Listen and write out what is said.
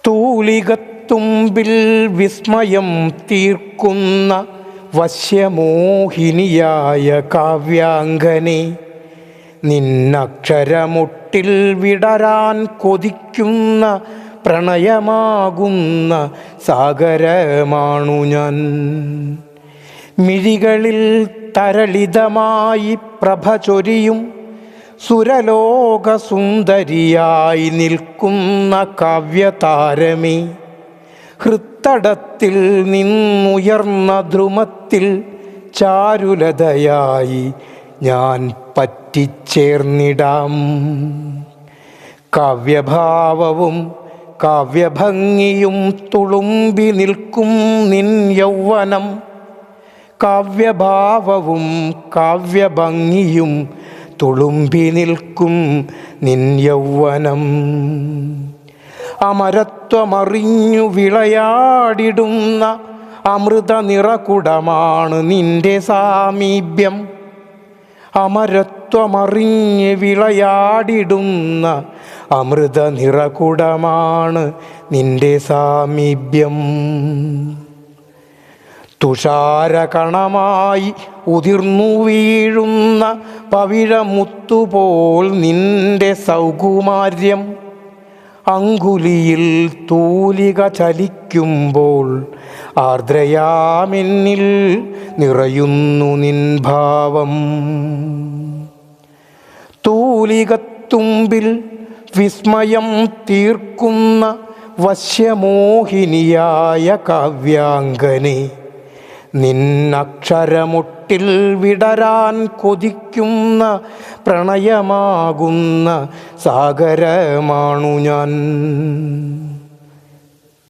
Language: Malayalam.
തൂലികത്തുമ്പിൽ വിസ്മയം തീർക്കുന്ന വശ്യമോഹിനിയായ കാവ്യാംഗനെ, നിന്നക്ഷരമുട്ടിൽ വിടരാൻ കൊതിക്കുന്ന പ്രണയമാകുന്ന സാഗരമാണു ഞാൻ. മിഴികളിൽ തരളിതമായി പ്രഭ ചൊരിയും സുരലോകസുന്ദരിയായി നിൽക്കുന്ന കാവ്യതാരമേ, ഹൃത്തടത്തിൽ നിന്നുയർന്ന ധ്രുമത്തിൽ ചാരുലതയായി ഞാൻ പറ്റിച്ചേർന്നിടാം. കാവ്യഭാവവും കാവ്യഭംഗിയും തുളുമ്പി നിൽക്കും നിൻ യൗവനം, കാവ്യഭാവവും കാവ്യഭംഗിയും തുളുമ്പി നിൽക്കും നിൻ യൗവനം. അമരത്വമറിഞ്ഞു വിളയാടിടുന്ന അമൃത നിറകുടമാണ് നിന്റെ സാമീപ്യം. അമരത്വമറിഞ്ഞ് വിളയാടിടുന്ന അമൃത നിറകുടമാണ് നിന്റെ സാമീപ്യം. തുഷാരകണമായി ഉതിർന്നു വീഴുന്ന പവിഴമുത്തുപോൽ നിന്റെ സൗകുമാര്യം. അങ്കുലിയിൽ തൂലിക ചലിക്കുമ്പോൾ ആർദ്രയാമെന്നിൽ നിറയുന്നു നിൻ ഭാവം. തൂലികത്തുമ്പിൽ വിസ്മയം തീർക്കുന്ന വശ്യമോഹിനിയായ കാവ്യാംഗനെ, നിന്നക്ഷരമുട്ടിൽ വിടരാൻ കൊതിക്കുന്ന പ്രണയമാകുന്ന സാഗരമാണു ഞാൻ.